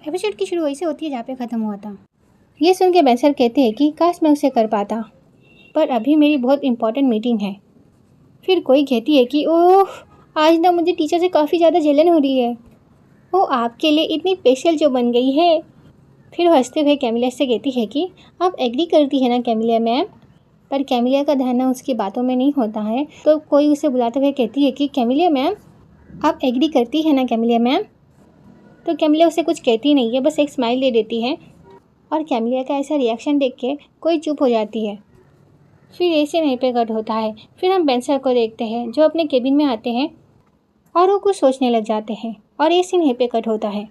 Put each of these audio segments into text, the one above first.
Episode की शुरू वहीं से होती है जहाँ पे ख़त्म हुआ था। ये सुन के बेंसर कहते हैं कि काश मैं उसे कर पाता, पर अभी मेरी बहुत इंपॉर्टेंट मीटिंग है। फिर कोई कहती है कि ओह, आज ना मुझे टीचर से काफ़ी ज़्यादा जलन हो रही है। वो आपके लिए इतनी स्पेशल जो बन गई है। फिर हंसते हुए कैमिलिया से कहती है कि आप एग्री करती है ना कैमिलिया मैम। पर कैमिलिया का ध्यान ना उसकी बातों में नहीं होता है, तो कोई उसे बुलाते हुए कहती है कि कैमिलिया मैम, आप एग्री करती है ना कैमिलिया मैम। तो कैमिलिया उसे कुछ कहती नहीं है, बस एक स्माइल दे देती है। और कैमिलिया का ऐसा रिएक्शन देख के कोई चुप हो जाती है। फिर ऐसे वहीं पे कट होता है। फिर हम बेंसर को देखते हैं जो अपने केबिन में आते हैं और वो कुछ सोचने लग जाते हैं, और ये सीन यहीं पे कट होता है।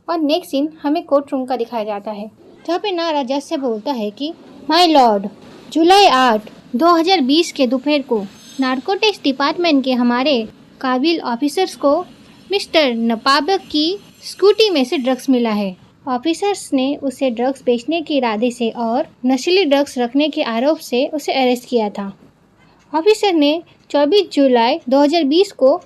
और नेक्स्ट सीन हमें कोर्ट रूम का दिखाया जाता है, जहाँ पे नारा जज से बोलता है कि माय लॉर्ड, जुलाई 8, 2020 के दोपहर को नार्कोटिक्स डिपार्टमेंट के हमारे काबिल ऑफिसर्स को मिस्टर नपाबक की स्कूटी में से ड्रग्स मिला है। ऑफिसर्स ने उसे ड्रग्स बेचने के इरादे से और नशीली ड्रग्स रखने के आरोप से उसे अरेस्ट किया था। ऑफिसर ने 24 जुलाई 2020 को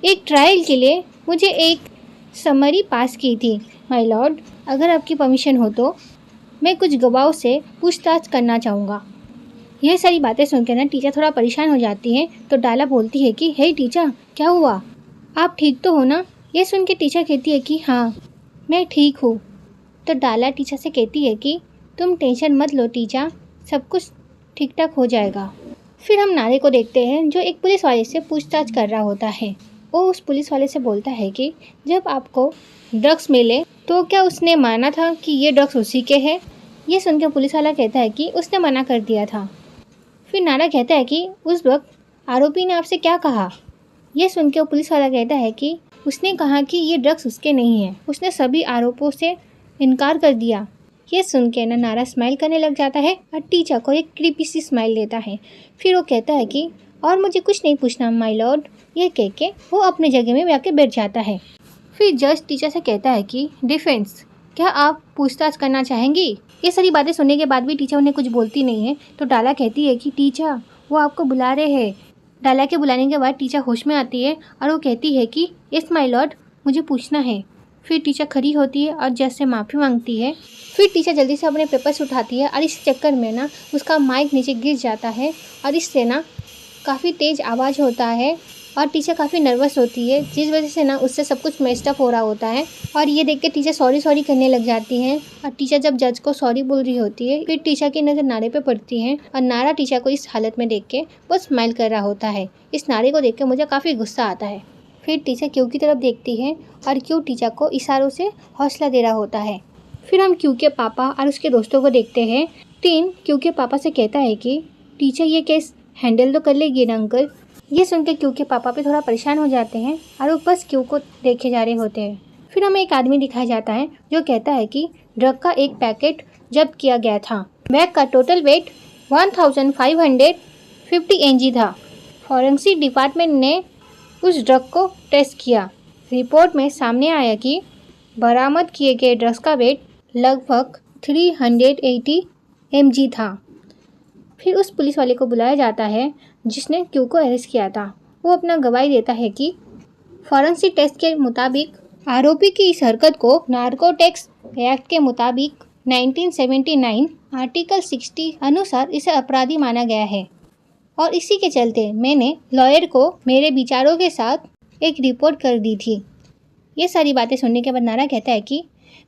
एक ट्रायल के लिए मुझे एक समरी पास की थी। माय लॉर्ड, अगर आपकी परमिशन हो तो मैं कुछ गवाहों से पूछताछ करना चाहूँगा। यह सारी बातें सुनकर ना टीचर थोड़ा परेशान हो जाती है, तो डाला बोलती है कि हे टीचर, क्या हुआ, आप ठीक तो हो ना। यह सुन के टीचर कहती है कि हाँ, मैं ठीक हूँ। तो डाला टीचर से कहती है कि तुम टेंशन मत लो टीचर, सब कुछ ठीक ठाक हो जाएगा। फिर हम नारे को देखते हैं जो एक पुलिस वाले से पूछताछ कर रहा होता है। वो उस पुलिस वाले से बोलता है कि जब आपको ड्रग्स मिले तो क्या उसने माना था कि ये ड्रग्स उसी के हैं। ये सुनकर पुलिस वाला कहता है कि उसने मना कर दिया था। फिर नारा कहता है कि उस वक्त आरोपी ने आपसे क्या कहा। यह सुनकर पुलिस वाला कहता है कि उसने कहा कि ये ड्रग्स उसके नहीं हैं, उसने सभी आरोपों से इनकार कर दिया। ये सुन के ना नारा स्माइल करने लग जाता है और टीचर को एक क्रीपी सी स्माइल देता है। फिर वो कहता है कि और मुझे कुछ नहीं पूछना माय लॉर्ड। ये कह के वो अपने जगह में जाके बैठ जाता है। फिर जज टीचर से कहता है कि डिफेंस, क्या आप पूछताछ करना चाहेंगी। ये सारी बातें सुनने के बाद भी टीचर उन्हें कुछ बोलती नहीं है, तो डाला कहती है कि टीचर, वो आपको बुला रहे हैं। डाला के बुलाने के बाद टीचर होश में आती है और वो कहती है कि यस माय लॉर्ड, मुझे पूछना है। फिर टीचर खड़ी होती है और जज से माफ़ी मांगती है। फिर टीचर जल्दी से अपने पेपर्स उठाती है और इस चक्कर में ना उसका माइक नीचे गिर जाता है और इससे ना काफ़ी तेज़ आवाज़ होता है और टीचर काफ़ी नर्वस होती है, जिस वजह से ना उससे सब कुछ मेस्ड अप हो रहा होता है। और ये देख के टीचर सॉरी करने लग जाती हैं। और टीचर जब जज को सॉरी बोल रही होती है, फिर टीचर की नज़र नारे पे पड़ती है और नारा टीचर को इस हालत में देख के बस स्माइल कर रहा होता है। इस नारे को देख के मुझे काफ़ी गुस्सा आता है। फिर टीचर क्यू की तरफ देखती है और क्यू टीचर को इशारों से हौसला दे रहा होता है। फिर हम क्यू के पापा और उसके दोस्तों को देखते हैं। टीन क्यू के पापा से कहता है कि टीचर ये केस हैंडल तो कर लेगी ना अंकल। ये सुनकर क्यू के पापा पे थोड़ा परेशान हो जाते हैं और वो बस क्यू को देखे जा रहे होते हैं। फिर हमें एक आदमी दिखाया जाता है जो कहता है कि ड्रग का एक पैकेट जब्त किया गया था। बैग का टोटल वेट 1550 mg था। फॉरेंसिक डिपार्टमेंट ने उस ड्रग को टेस्ट किया। रिपोर्ट में सामने आया कि बरामद किए गए ड्रग्स का वेट लगभग 380 mg था। फिर उस पुलिस वाले को बुलाया जाता है जिसने क्यू को अरेस्ट किया था। वो अपना गवाही देता है कि फॉरेंसिक टेस्ट के मुताबिक आरोपी की इस हरकत को नार्कोटिक्स एक्ट के मुताबिक 1979 आर्टिकल 60 अनुसार इसे अपराधी माना गया है और इसी के चलते मैंने लॉयर को मेरे विचारों के साथ एक रिपोर्ट कर दी थी। ये सारी बातें सुनने के बाद नारा कहता है कि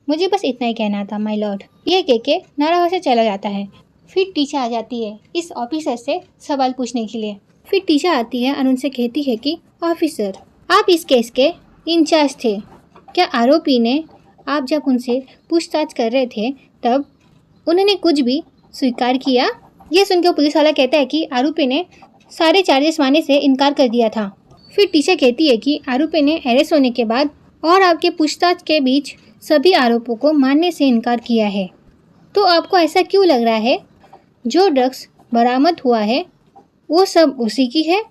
मुझे बस इतना ही कहना था माय लॉर्ड। ये कह के नारा वहाँ से चला जाता है। फिर टीचर आ जाती है इस ऑफिसर से सवाल पूछने के लिए। फिर टीचर आती है और उनसे कहती है कि ऑफिसर, आप इस केस के इंचार्ज थे। क्या आरोपी ने, आप जब उनसे पूछताछ कर रहे थे तब उन्होंने कुछ भी स्वीकार किया। यह सुनकर पुलिस वाला कहता है कि आरोपी ने सारे चार्जेस मानने से इनकार कर दिया था। फिर टीचर कहती है कि आरोपी ने अरेस्ट होने के बाद और आपके पूछताछ के बीच सभी आरोपों को मानने से इनकार किया है। तो आपको ऐसा क्यों लग रहा है जो ड्रग्स बरामद हुआ है वो सब उसी की है।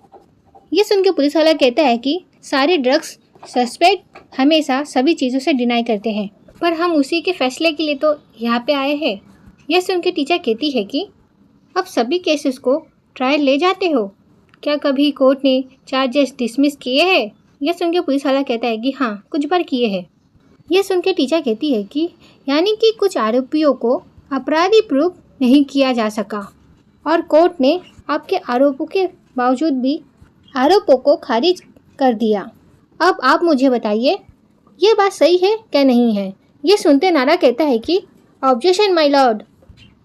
ये सुनकर पुलिस वाला कहता है कि सारे ड्रग्स सस्पेक्ट हमेशा सभी चीज़ों से डिनाई करते हैं, पर हम उसी के फैसले के लिए तो यहाँ पे आए हैं। यह सुनकर टीचर कहती है कि अब सभी केसेस को ट्रायल ले जाते हो, क्या कभी कोर्ट ने चार्जेस डिसमिस किए हैं। यह सुनकर पुलिस वाला कहता है कि हाँ, कुछ बार किए हैं। ये सुन के टीचर कहती है कि यानी कि कुछ आरोपियों को अपराधी प्रूफ नहीं किया जा सका और कोर्ट ने आपके आरोपों के बावजूद भी आरोपों को खारिज कर दिया। अब आप मुझे बताइए ये बात सही है क्या नहीं है। ये सुनते नारा कहता है कि ऑब्जेक्शन माय लॉर्ड,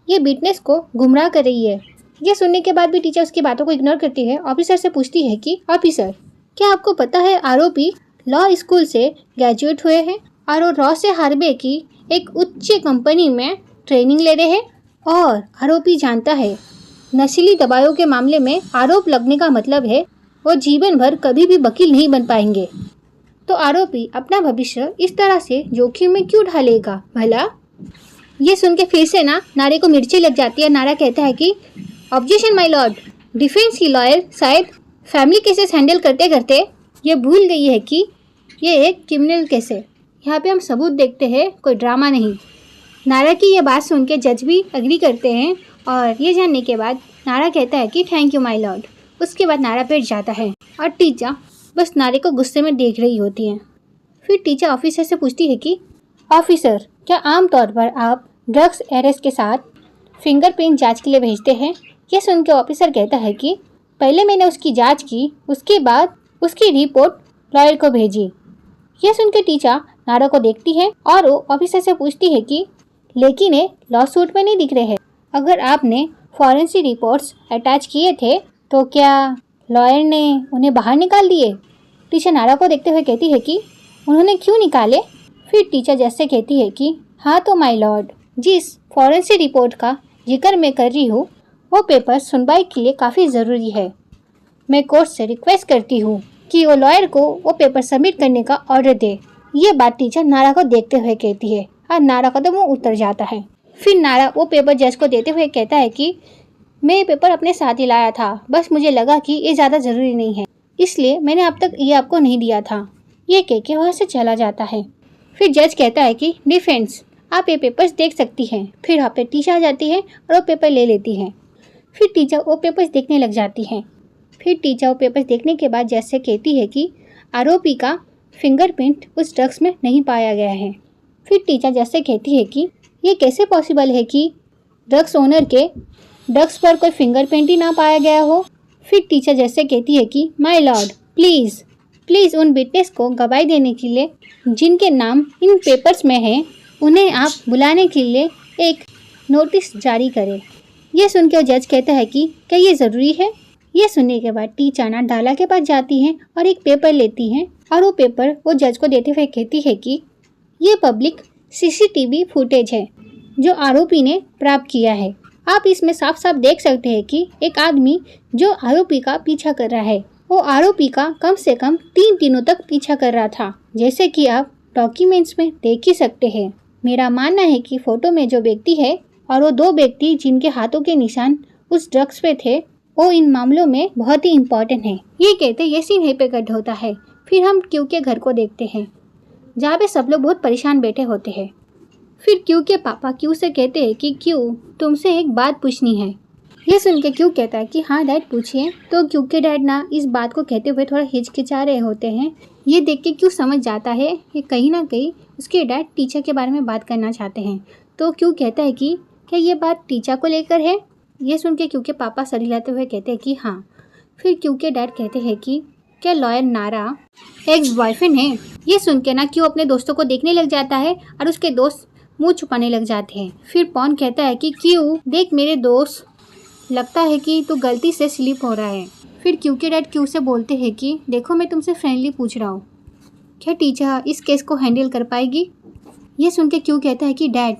ये विटनेस को गुमराह कर रही है। ये सुनने के बाद भी टीचर उसकी बातों को इग्नोर करती है। ऑफिसर से पूछती है कि ऑफिसर, क्या आपको पता है आरोपी लॉ स्कूल से ग्रेजुएट हुए हैं और वो रॉ से हार्वे की एक उच्च कंपनी में ट्रेनिंग ले रहे हैं और आरोपी जानता है नशीली दवाइयों के मामले में आरोप लगने का मतलब है वो जीवन भर कभी भी वकील नहीं बन पाएंगे। तो आरोपी अपना भविष्य इस तरह से जोखिम में क्यों ढालेगा भला। ये सुन के फिर से नारे को मिर्ची लग जाती है। नारा कहता है कि ऑब्जेक्शन माय लॉर्ड, डिफेंस की लॉयर शायद फैमिली केसेस हैंडल करते करते ये भूल गई है कि ये एक क्रिमिनल केस है। यहाँ पे हम सबूत देखते हैं, कोई ड्रामा नहीं। नारा की ये बात सुन के जज भी एग्री करते हैं और ये जानने के बाद नारा कहता है कि थैंक यू माय लॉर्ड। उसके बाद नारा बैठ जाता है और टीचर बस नारे को गुस्से में देख रही होती है। फिर टीचर ऑफिसर से पूछती है कि ऑफिसर, क्या आमतौर पर आप ड्रग्स अरेस्ट के साथ फिंगरप्रिंट जांच के लिए भेजते हैं। यह सुन के ऑफिसर कहता है कि पहले मैंने उसकी जांच की, उसके बाद उसकी रिपोर्ट लॉयर को भेजी। यह सुन के टीचर नारा को देखती है और वो ऑफिसर से पूछती है कि लेकिन ये लॉ सूट में नहीं दिख रहे हैं। अगर आपने फॉरेंसिक रिपोर्ट्स अटैच किए थे तो क्या लॉयर ने उन्हें बाहर निकाल दिए। टीचर नारा को देखते हुए कहती है कि उन्होंने क्यों निकाले। फिर टीचर जैसे कहती है कि हाँ तो माय लॉर्ड, जिस फॉरेंसिक रिपोर्ट का जिक्र मैं कर रही हूँ वो पेपर सुनवाई के लिए काफ़ी ज़रूरी है। मैं कोर्ट से रिक्वेस्ट करती हूँ कि वो लॉयर को वो पेपर सबमिट करने का ऑर्डर दे। ये बात टीचर नारा को देखते हुए कहती है और नारा का तो मुँह उतर जाता है। फिर नारा वो पेपर जज को देते हुए कहता है कि मैं ये पेपर अपने साथ ही लाया था, बस मुझे लगा कि ये ज़्यादा ज़रूरी नहीं है इसलिए मैंने अब तक ये आपको नहीं दिया था। ये कह के वहाँ से चला जाता है। फिर जज कहता है कि डिफेंस, आप ये पेपर्स देख सकती हैं। फिर वहाँ पे टीचर आ जाती है और वो पेपर ले लेती है। फिर टीचर वो पेपर्स देखने लग जाती हैं। फिर टीचर वो पेपर्स देखने के बाद जज से कहती है कि आरोपी का फिंगरप्रिंट उस ड्रग्स में नहीं पाया गया है। फिर टीचर जज से कहती है कि ये कैसे पॉसिबल है कि ड्रग्स ओनर के ड्रग्स पर कोई फिंगरप्रिंट ही ना पाया गया हो। फिर टीचर जज से कहती है कि माय लॉर्ड, प्लीज़ उन विटनेस को गवाही देने के लिए जिनके नाम इन पेपर्स में हैं उन्हें आप बुलाने के लिए एक नोटिस जारी करें। यह सुन के जज कहता है कि क्या ये ज़रूरी है। यह सुनने के बाद टीचर डाला के पास जाती हैं और एक पेपर लेती हैं और वो पेपर वो जज को देते हुए कहती है कि ये पब्लिक CCTV फुटेज है जो आरोपी ने प्राप्त किया है। आप इसमें साफ साफ देख सकते हैं कि एक आदमी जो आरोपी का पीछा कर रहा है वो आरोपी का कम से कम 3 दिनों तक पीछा कर रहा था, जैसे कि आप डॉक्यूमेंट्स में देख ही सकते हैं। मेरा मानना है कि फोटो में जो व्यक्ति है और वो 2 व्यक्ति जिनके हाथों के निशान उस ड्रग्स पे थे वो इन मामलों में बहुत ही इम्पोर्टेंट है। ये कहते ये सीन यहीं पे कट होता है। फिर हम क्यू के घर को देखते हैं जहाँ पे सब लोग बहुत परेशान बैठे होते हैं। फिर क्यू के पापा क्यू से कहते हैं कि क्यू, तुमसे एक बात पूछनी है। ये सुन के क्यू कहता है कि हाँ डैड पूछिए। तो क्यू के डैड इस बात को कहते हुए थोड़ा हिचकिचा रहे होते हैं। ये देख के क्यू समझ जाता है कि कहीं ना कहीं उसके डैड टीचर के बारे में बात करना चाहते हैं। तो क्यू कहता है कि क्या ये बात टीचर को लेकर है। ये सुन के क्यू के पापा सर हिलाते हुए कहते हैं कि हाँ। फिर क्यू के डैड कहते हैं कि क्या लॉयर नारा एक्स बॉयफ्रेंड है। ये सुन के क्यू अपने दोस्तों को देखने लग जाता है और उसके दोस्त मुंह छुपाने लग जाते हैं। फिर पॉन कहता है कि क्यू देख मेरे दोस्त, लगता है कि तू गलती से स्लिप हो रहा है। फिर क्यू के डैड क्यू से बोलते हैं कि देखो मैं तुमसे फ्रेंडली पूछ रहा हूँ, क्या टीचर इस केस को हैंडल कर पाएगी। ये सुन के क्यू कहता है कि डैड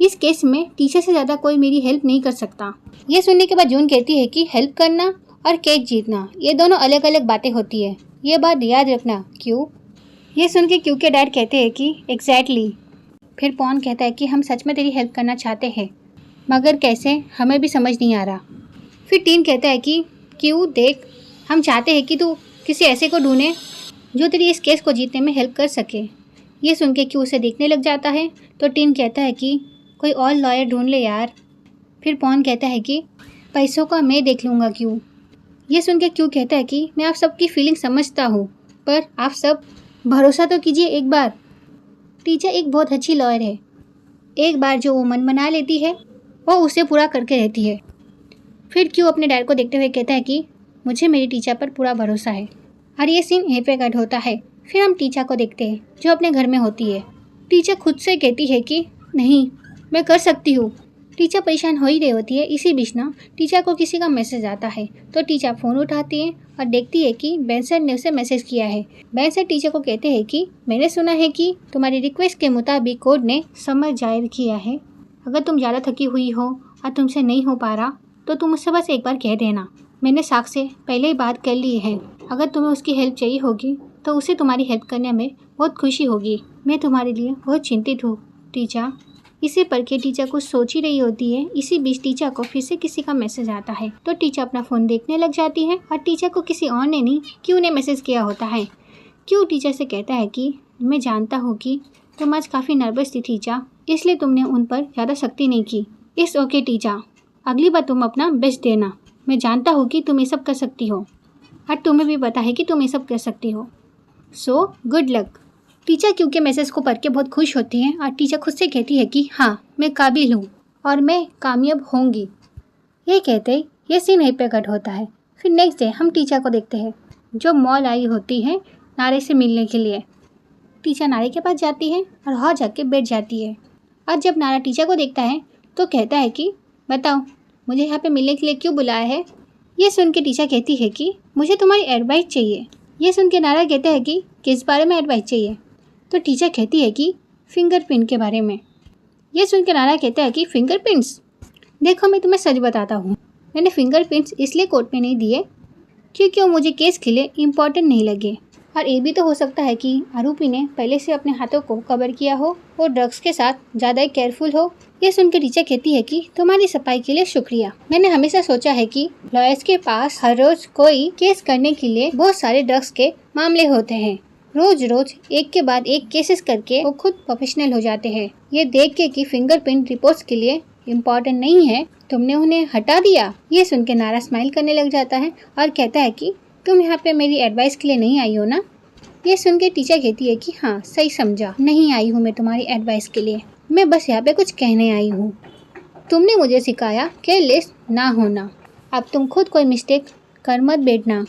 इस केस में टीचर से ज़्यादा कोई मेरी हेल्प नहीं कर सकता। ये सुनने के बाद जून कहती है कि हेल्प करना और केक जीतना ये दोनों अलग अलग बातें होती है, ये बात याद रखना क्यू। ये सुन के क्यू के डैड कहते हैं कि एग्जैक्टली। फिर पॉन कहता है कि हम सच में तेरी हेल्प करना चाहते हैं मगर कैसे हमें भी समझ नहीं आ रहा। फिर टीन कहता है कि क्यू देख, हम चाहते हैं कि तू किसी ऐसे को ढूंढे जो तेरी इस केस को जीतने में हेल्प कर सके। ये सुन के क्यू उसे देखने लग जाता है। तो टीन कहता है कि कोई और लॉयर ढूंढ ले यार। फिर पॉन कहता है कि पैसों का मैं देख लूँगा क्यू। ये सुन के क्यू कहता है कि मैं आप सबकी फीलिंग समझता हूँ पर आप सब भरोसा तो कीजिए एक बार। टीचर एक बहुत अच्छी लॉयर है। एक बार जो वो मन बना लेती है वो उसे पूरा करके रहती है। फिर क्यों अपने डैड को देखते हुए कहता है कि मुझे मेरी टीचर पर पूरा भरोसा है। और ये सीन यहीं पे कट होता है। फिर हम टीचर को देखते हैं जो अपने घर में होती है। टीचर खुद से कहती है कि नहीं, मैं कर सकती हूँ। टीचर परेशान हो ही रही होती है। इसी बीच ना टीचर को किसी का मैसेज आता है तो टीचर फ़ोन उठाती है और देखती है कि बेन सर ने उसे मैसेज किया है। बेन सर टीचर को कहते हैं कि मैंने सुना है कि तुम्हारी रिक्वेस्ट के मुताबिक कोर्ट ने समझ जाहिर किया है। अगर तुम ज़्यादा थकी हुई हो और तुमसे नहीं हो पा रहा तो तुम मुझसे बस एक बार कह देना। मैंने साक्ष से पहले ही बात कर ली है। अगर तुम्हें उसकी हेल्प चाहिए होगी तो उसे तुम्हारी हेल्प करने में बहुत खुशी होगी। मैं तुम्हारे लिए बहुत चिंतित हूँ टीचर। इसे पढ़ के टीचर कुछ सोच ही रही होती है। इसी बीच टीचर को फिर से किसी का मैसेज आता है तो टीचर अपना फ़ोन देखने लग जाती है और टीचर को किसी और ने नहीं क्यों ने मैसेज किया होता है। क्यों टीचर से कहता है कि मैं जानता हूँ कि तुम आज काफ़ी नर्वस थी टीचर, इसलिए तुमने उन पर ज़्यादा सख्ती नहीं की। इट्स ओके टीचर, अगली बार तुम अपना बेस्ट देना। मैं जानता हूँ कि तुम ये सब कर सकती हो और तुम्हें भी पता है कि तुम ये सब कर सकती हो। So good luck. टीचर क्योंकि मैसेज को पढ़ के बहुत खुश होती हैं और टीचर खुद से कहती है कि हाँ, मैं काबिल हूँ और मैं कामयाब होंगी। ये कहते ही ये सीन यहीं पे कट होता है। फिर नेक्स्ट डे हम टीचर को देखते हैं जो मॉल आई होती है नारे से मिलने के लिए। टीचर नारे के पास जाती है और वहाँ जाके बैठ जाती है। और जब नारा टीचर को देखता है तो कहता है कि बताओ मुझे यहाँ पे मिलने के लिए क्यों बुलाया है। ये सुन के टीचर कहती है कि मुझे तुम्हारी एडवाइस चाहिए। ये सुन के नारा कहता है कि किस बारे में एडवाइस चाहिए। तो टीचर कहती है कि फिंगरप्रिंट के बारे में। ये सुन के नारा कहता है कि फिंगरप्रिंट्स। देखो मैं तुम्हें सच बताता हूँ, मैंने फिंगरप्रिंट्स इसलिए कोर्ट में नहीं दिए क्योंकि वो मुझे केस के लिए इम्पॉर्टेंट नहीं लगे। और ये भी तो हो सकता है कि आरोपी ने पहले से अपने हाथों को कवर किया हो और ड्रग्स के साथ ज़्यादा ही केयरफुल हो। ये सुनकर टीचर कहती है कि तुम्हारी सफाई के लिए शुक्रिया। मैंने हमेशा सोचा है कि लॉयर्स के पास हर रोज कोई केस करने के लिए बहुत सारे ड्रग्स के मामले होते हैं। रोज रोज एक के बाद एक केसेस करके वो खुद प्रोफेशनल हो जाते हैं। ये देख के कि फिंगरप्रिंट रिपोर्ट्स के लिए इम्पोर्टेंट नहीं है, तुमने उन्हें हटा दिया। ये सुन के नारा स्माइल करने लग जाता है और कहता है कि तुम यहाँ पे मेरी एडवाइस के लिए नहीं आई हो ना। ये सुन के टीचर कहती है कि हाँ सही समझा, नहीं आई हूँ मैं तुम्हारी एडवाइस के लिए, मैं बस यहाँ पे कुछ कहने आई हूँ। तुमने मुझे सिखाया केयरलेस ना होना, अब तुम खुद कोई मिस्टेक कर मत बैठना।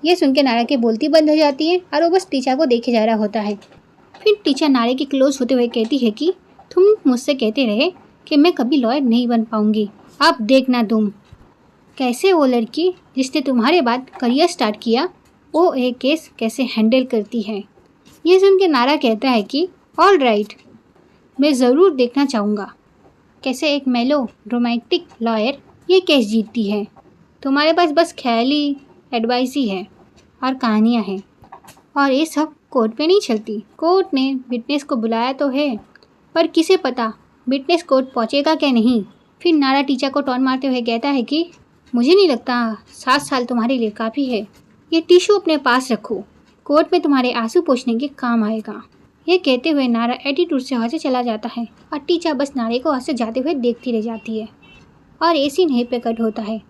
ये सुन के नारा की बोलती बंद हो जाती है और वो बस टीचर को देखे जा रहा होता है। फिर टीचर नारे के क्लोज होते हुए कहती है कि तुम मुझसे कहते रहे कि मैं कभी लॉयर नहीं बन पाऊंगी, अब देखना तुम कैसे वो लड़की जिसने तुम्हारे बाद करियर स्टार्ट किया वो एक केस कैसे हैंडल करती है। ये सुन के नारा कहता है कि ऑल राइट, मैं ज़रूर देखना चाहूँगा कैसे एक मेलो रोमांटिक लॉयर ये केस जीतती है। तुम्हारे पास बस ख्याली एडवाइस ही है और कहानियाँ हैं और ये सब कोर्ट में नहीं चलती। कोर्ट ने विटनेस को बुलाया तो है पर किसे पता विटनेस कोर्ट पहुँचेगा क्या नहीं। फिर नारा टीचर को टॉन मारते हुए कहता है कि मुझे नहीं लगता 7 साल तुम्हारे लिए काफ़ी है, ये टिश्यू अपने पास रखो, कोर्ट में तुम्हारे आंसू पोंछने के काम आएगा। ये कहते हुए नारा एटीट्यूड से वहाँ से चला जाता है और टीचर बस नारे को वहाँ से जाते हुए देखती रह जाती है और ये सीन यहीं पे कट होता है।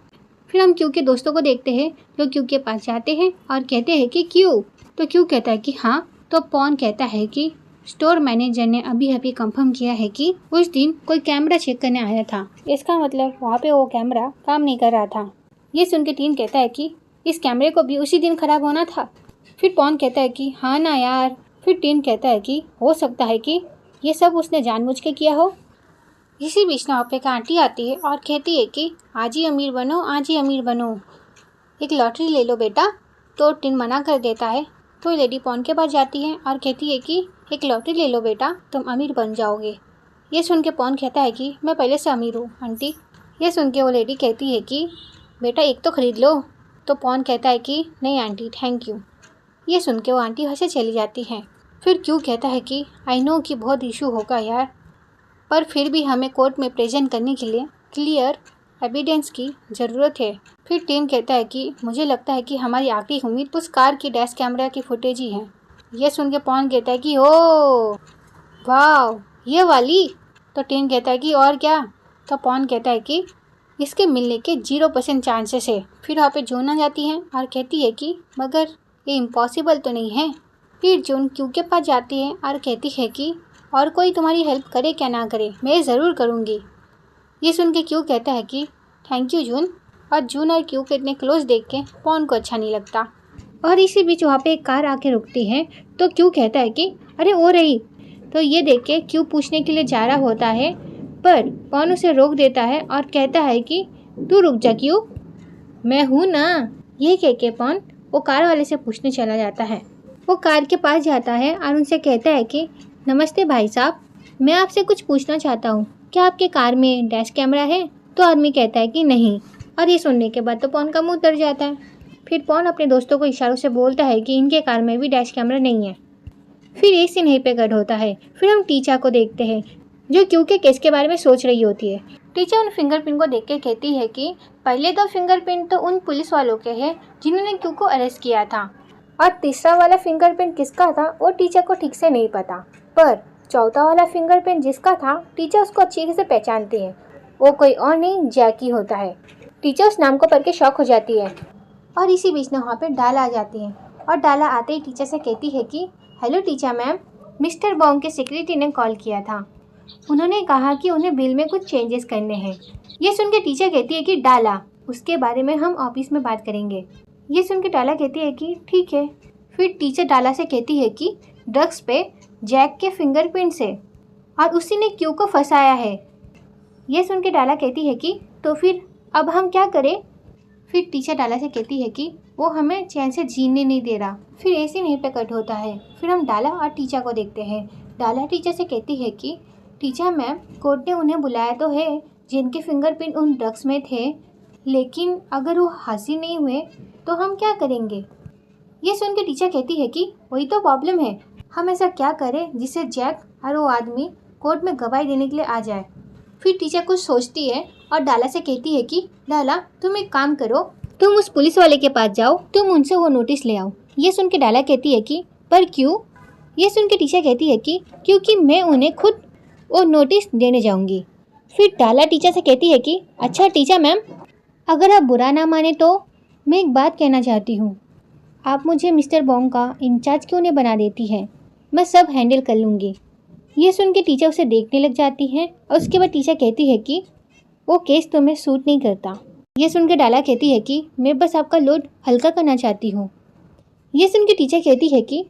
फिर हम क्यू के दोस्तों को देखते हैं जो क्यू के पास जाते हैं और कहते हैं कि क्यू, तो क्यू कहता है कि हाँ। तो पॉन कहता है कि स्टोर मैनेजर ने अभी अभी कंफर्म किया है कि उस दिन कोई कैमरा चेक करने आया था, इसका मतलब वहाँ पे वो कैमरा काम नहीं कर रहा था। ये सुन के टीन कहता है कि इस कैमरे को भी उसी दिन खराब होना था। फिर पॉन कहता है कि हाँ ना यार। फिर टीन कहता है कि हो सकता है कि ये सब उसने जानबूझ के किया हो। इसी बीच ना पे का आंटी आती है और कहती है कि आज ही अमीर बनो, आज ही अमीर बनो, एक लॉटरी ले लो बेटा। तो टिन मना कर देता है तो लेडी पॉन के पास जाती है और कहती है कि एक लॉटरी ले लो बेटा, तुम अमीर बन जाओगे। ये सुन के पॉन कहता है कि मैं पहले से अमीर हूँ आंटी। ये सुन के वो लेडी कहती है कि बेटा एक तो ख़रीद लो। तो पॉन कहता है कि नहीं आंटी थैंक यू। ये सुन के वो आंटी वहाँ से चली जाती है। फिर क्यों कहता है कि आई नो कि बहुत इशू होगा यार, पर फिर भी हमें कोर्ट में प्रेजेंट करने के लिए क्लियर एविडेंस की ज़रूरत है। फिर टीम कहता है कि मुझे लगता है कि हमारी आखिरी उम्मीद उस कार की डैश कैमरा की फुटेज ही है। ये सुन के पॉन कहता है कि ओ वाह ये वाली। तो टीम कहता है कि और क्या। तो पॉन कहता है कि इसके मिलने के 0% चांसेस है। फिर वहाँ पे जून आ जाती है और कहती है कि मगर ये इम्पॉसिबल तो नहीं है। फिर जून क्यू के पास जाती है और कहती है कि और कोई तुम्हारी हेल्प करे क्या ना करे, मैं ज़रूर करूँगी। ये सुन के क्यू कहता है कि थैंक यू जून। और जून और क्यू के इतने क्लोज देख के पॉन को अच्छा नहीं लगता। और इसी बीच वहाँ पे एक कार आके रुकती है तो क्यू कहता है कि अरे वो रही। तो ये देख के क्यू पूछने के लिए जा रहा होता है, पर पॉन उसे रोक देता है और कहता है कि तू रुक जा क्यू, मैं हूँ ना। ये कह के पॉन वो कार वाले से पूछने चला जाता है। वो कार के पास जाता है और उनसे कहता है कि नमस्ते भाई साहब, मैं आपसे कुछ पूछना चाहता हूँ, क्या आपके कार में डैश कैमरा है? तो आदमी कहता है कि नहीं। और ये सुनने के बाद तो पॉन का मुंह उतर जाता है। फिर पॉन अपने दोस्तों को इशारों से बोलता है कि इनके कार में भी डैश कैमरा नहीं है। फिर एक सीन यहीं पे कट होता है। फिर हम टीचा को देखते हैं जो क्यू के केस के बारे में सोच रही होती है। टीचा उन फिंगरप्रिंट को देख के कहती है कि पहले दो फिंगरप्रिंट तो उन पुलिस वालों के हैं जिन्होंने क्यू को अरेस्ट किया था, और तीसरा वाला फिंगरप्रिंट किसका था वो टीचा को ठीक से नहीं पता, पर चौथा वाला फिंगरप्रिंट जिसका था टीचा उसको अच्छी से पहचानती है। वो कोई और नहीं जैकी होता है। टीचा उस नाम को पढ़ के शॉक हो जाती है। और इसी बीच में वहाँ पे डाला आ जाती है और डाला आते ही टीचर से कहती है कि hello teacher ma'am, mister Bong के सिक्योरिटी ने कॉल किया था, उन्होंने कहा कि उन्हें बिल में कुछ चेंजेस करने हैं। ये सुन के टीचर कहती है कि डाला, उसके बारे में हम ऑफिस में बात करेंगे। ये सुन के डाला कहती है कि ठीक है। फिर टीचर डाला से कहती है कि ड्रग्स पे जैक के फिंगरप्रिंट से, और उसी ने क्यू को फंसाया है। ये सुन के डाला कहती है कि तो फिर अब हम क्या करें? फिर टीचर डाला से कहती है कि वो हमें चैन से जीने नहीं दे रहा। फिर ऐसे नहीं पे कट होता है। फिर हम डाला और टीचर को देखते हैं। डाला टीचर से कहती है कि टीचर मैम, कोर्ट ने उन्हें बुलाया तो है जिनके फिंगरप्रिंट उन ड्रग्स में थे, लेकिन अगर वो हाजिर नहीं हुए तो हम क्या करेंगे? ये सुन के टीचर कहती है कि वही तो प्रॉब्लम है, हम ऐसा क्या करें जिससे जैक और वो आदमी कोर्ट में गवाही देने के लिए आ जाए। फिर टीचर कुछ सोचती है और डाला से कहती है कि डाला, तुम एक काम करो, तुम उस पुलिस वाले के पास जाओ, तुम उनसे वो नोटिस ले आओ। ये सुन के डाला कहती है कि पर क्यों? ये सुन के टीचर कहती है कि क्योंकि मैं उन्हें खुद वो नोटिस देने जाऊंगी। फिर डाला टीचर से कहती है कि अच्छा टीचर मैम, अगर आप बुरा ना माने तो मैं एक बात कहना चाहती हूँ, आप मुझे मिस्टर बॉन्ग का इंचार्ज क्यों नहीं बना देती है? मैं सब हैंडल कर लूँगी। ये सुन के टीचर उसे देखने लग जाती है और उसके बाद टीचर कहती है कि वो केस तुम्हें सूट नहीं करता। ये सुन के डाला कहती है कि मैं बस आपका लोड हल्का करना चाहती हूँ। ये सुन के टीचर कहती है कि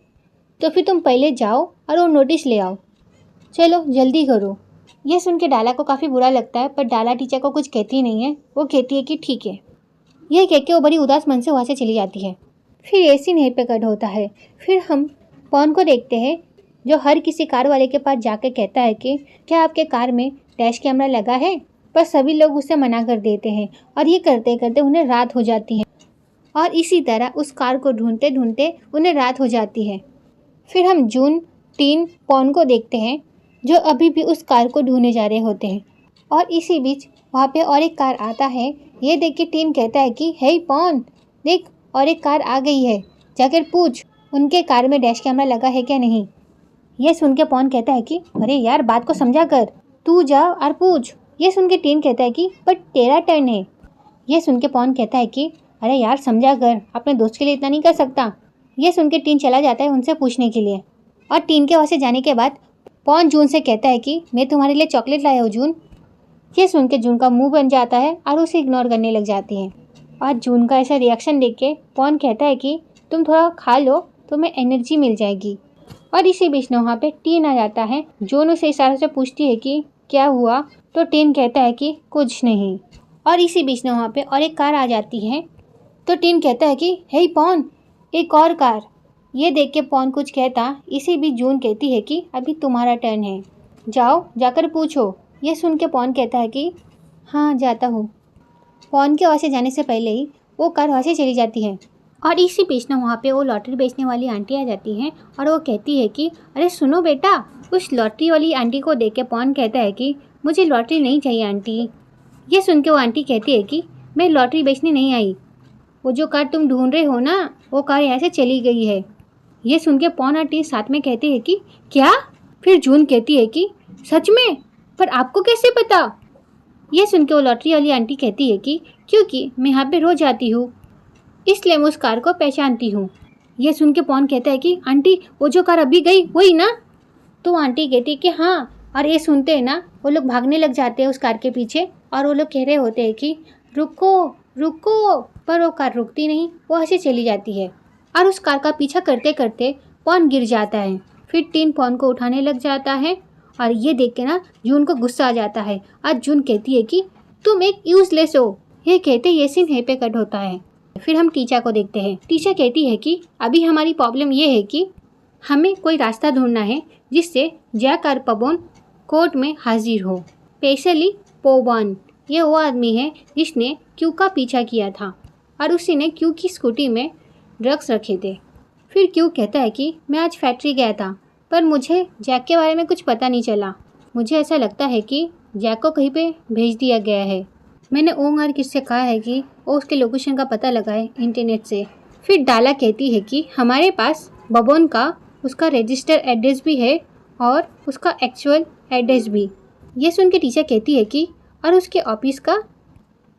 तो फिर तुम पहले जाओ और वो नोटिस ले आओ, चलो जल्दी करो। ये सुन के डाला को काफ़ी बुरा लगता है, पर डाला टीचर को कुछ कहती नहीं है। वो कहती है कि ठीक है। यह कह के वो बड़ी उदास मन से वहाँ से चली जाती है। फिर ऐसी नहीं पे कट होता है। फिर हम पॉन को देखते हैं जो हर किसी कार वाले के पास जाकर कहता है कि क्या आपके कार में डैश कैमरा लगा है? पर सभी लोग उसे मना कर देते हैं और ये करते करते उन्हें रात हो जाती है और इसी तरह उस कार को ढूंढते ढूंढते उन्हें रात हो जाती है। फिर हम जून, टीन, पॉन को देखते हैं जो अभी भी उस कार को ढूंढने जा रहे होते हैं। और इसी बीच वहाँ पे और एक कार आता है। ये देख के टीन कहता है कि हे पॉन, देख और एक कार आ गई है, जाकर पूछ उनके कार में डैश कैमरा लगा है क्या नहीं। ये सुन के पॉन कहता है कि अरे यार, बात को समझा कर, तू जा और पूछ। ये सुन के टीन कहता है कि पर तेरा टर्न है। ये सुन के पॉन कहता है कि अरे यार समझा कर, अपने दोस्त के लिए इतना नहीं कर सकता। ये सुन के टीन चला जाता है उनसे पूछने के लिए। और टीन के वहाँ से जाने के बाद पॉन जून से कहता है कि मैं तुम्हारे लिए चॉकलेट लाया हूँ जून। ये सुन के जून का मुंह बन जाता है और उसे इग्नोर करने लग जाती है। और जून का ऐसा रिएक्शन देख के पॉन कहता है कि तुम थोड़ा खा लो, तुम्हें एनर्जी मिल जाएगी। और इसी बीच में वहाँ पे टीन आ जाता है। जून उसे इशारे से पूछती है कि क्या हुआ, तो टीन कहता है कि कुछ नहीं। और इसी बीच में वहाँ पे और एक कार आ जाती है। तो टीन कहता है कि हे पॉन, एक और कार। ये देख के पॉन कुछ कहता, इसी बीच जून कहती है कि अभी तुम्हारा टर्न है, जाओ जाकर पूछो। ये सुन के पॉन कहता है कि हाँ जाता हूँ। पॉन के वहाँ से जाने से पहले ही वो कार वहाँ से चली जाती है। और इसी बीच में वहाँ पे वो लॉटरी बेचने वाली आंटी आ जाती हैं और वो कहती है कि अरे सुनो बेटा। उस लॉटरी वाली आंटी को देख के पॉन कहता है कि मुझे लॉटरी नहीं चाहिए आंटी। ये सुन के वो आंटी कहती है कि मैं लॉटरी बेचने नहीं आई, वो जो कार तुम ढूंढ रहे हो ना, वो कार यहाँ से चली गई है। ये सुन के पॉन आंटी साथ में कहते हैं कि क्या? फिर जून कहती है कि सच में? पर आपको कैसे पता? ये सुन के वो लॉटरी वाली आंटी कहती है कि क्योंकि मैं यहाँ पे रोज आती हूँ, इसलिए मैं उस कार को पहचानती हूँ। ये सुन के पॉन कहता है कि आंटी, वो जो कार अभी गई वही ना? तो आंटी कहती है कि हाँ, और ये सुनते हैं ना वो लोग भागने लग जाते हैं उस कार के पीछे और वो लोग कह रहे होते हैं कि रुको रुको, पर वो कार रुकती नहीं, वो ऐसे चली जाती है और उस कार का पीछा करते करते पॉन गिर जाता है। फिर टीन पॉन को उठाने लग जाता है और ये देख के ना जून को गुस्सा आ जाता है और जून कहती है कि तुम एक यूजलेस हो। ये कहते ये सीन यहीं पे कट होता है। फिर हम टीचा को देखते हैं। टीचा कहती है कि अभी हमारी प्रॉब्लम ये है कि हमें कोई रास्ता ढूंढना है जिससे जैक और पबोन कोर्ट में हाजिर हो, स्पेशली पोबॉन। ये वो आदमी है जिसने क्यू का पीछा किया था और उसी ने क्यू की स्कूटी में ड्रग्स रखे थे। फिर क्यू कहता है कि मैं आज फैक्ट्री गया था पर मुझे जैक के बारे में कुछ पता नहीं चला। मुझे ऐसा लगता है कि जैक को कहीं पे भेज दिया गया है। मैंने ओंग और किससे कहा है कि वो उसके लोकेशन का पता लगाए इंटरनेट से। फिर डाला कहती है कि हमारे पास बबोन का उसका रजिस्टर एड्रेस भी है और उसका एक्चुअल एड्रेस भी। ये सुन के टीचर कहती है कि और उसके ऑफिस का।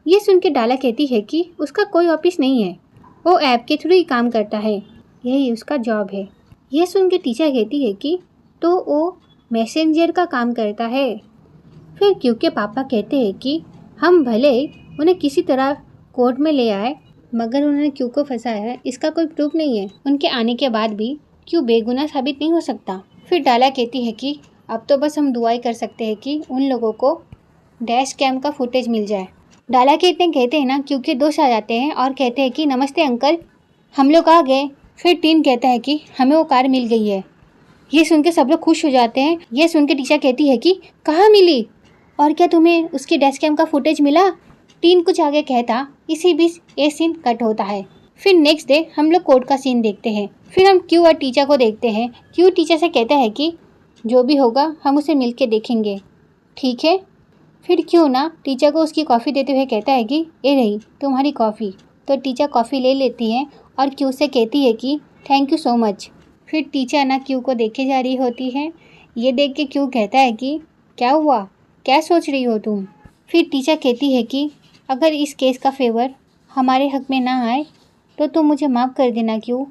ये सुन के डाला कहती है कि उसका कोई ऑफिस नहीं है, वो ऐप के थ्रू ही काम करता है, यही उसका जॉब है। यह सुन के टीचर कहती है कि तो वो मैसेंजर का काम करता है। फिर क्यू के पापा कहते हैं कि हम भले उन्हें किसी तरह कोर्ट में ले आए मगर उन्होंने क्यू को फंसाया है इसका कोई प्रूफ नहीं है। उनके आने के बाद भी क्यू बेगुनाह साबित नहीं हो सकता। फिर डाला कहती है कि अब तो बस हम दुआई कर सकते हैं कि उन लोगों को डैश कैम का फुटेज मिल जाए। डाला के इतने कहते हैं ना क्यू के दोस्त आ जाते हैं और कहते हैं कि नमस्ते अंकल, हम लोग आ गए। फिर टीन कहता है कि हमें वो कार मिल गई है। ये सुन के सब लोग खुश हो जाते हैं। ये सुन के टीचर कहती है कि कहाँ मिली और क्या तुम्हें उसके डैश कैम का फुटेज मिला? टीन कुछ आगे कहता, इसी बीच ये सीन कट होता है। फिर नेक्स्ट डे हम लोग कोर्ट का सीन देखते हैं। फिर हम क्यू और टीचर को देखते हैं। क्यू टीचर से कहता है कि जो भी होगा हम उसे मिल के देखेंगे, ठीक है। फिर क्यू ना टीचर को उसकी कॉफ़ी देते हुए कहता है कि ये रही तुम्हारी कॉफ़ी। तो टीचर कॉफ़ी ले लेती है और क्यू से कहती है कि थैंक यू सो मच। फिर टीचर ना क्यू को देखे जा रही होती है। ये देख के क्यू कहता है कि क्या हुआ, क्या सोच रही हो तुम? फिर टीचर कहती है कि अगर इस केस का फेवर हमारे हक में ना आए तो तुम मुझे माफ़ कर देना क्यू।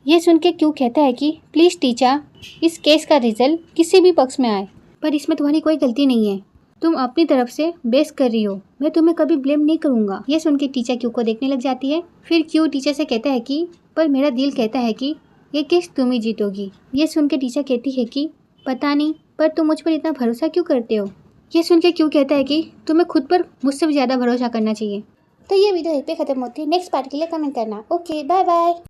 ये सुन के क्यू कहता है कि प्लीज़ टीचर, इस केस का रिजल्ट किसी भी पक्ष में आए पर इसमें तुम्हारी कोई गलती नहीं है। तुम अपनी तरफ से बेस कर रही हो, मैं तुम्हें कभी ब्लेम नहीं करूँगा। ये सुन के टीचर क्यू को देखने लग जाती है। फिर क्यू टीचर से कहता है कि पर मेरा दिल कहता है कि ये केस तुम ही जीतोगी। ये सुन के टीचर कहती है कि पता नहीं, पर तुम मुझ पर इतना भरोसा क्यों करते हो? ये सुन के क्यू कहता है कि तुम्हें खुद पर मुझसे भी ज़्यादा भरोसा करना चाहिए। तो ये वीडियो यहीं पे ख़त्म होती है। नेक्स्ट पार्ट के लिए कमेंट करना। Okay, bye bye.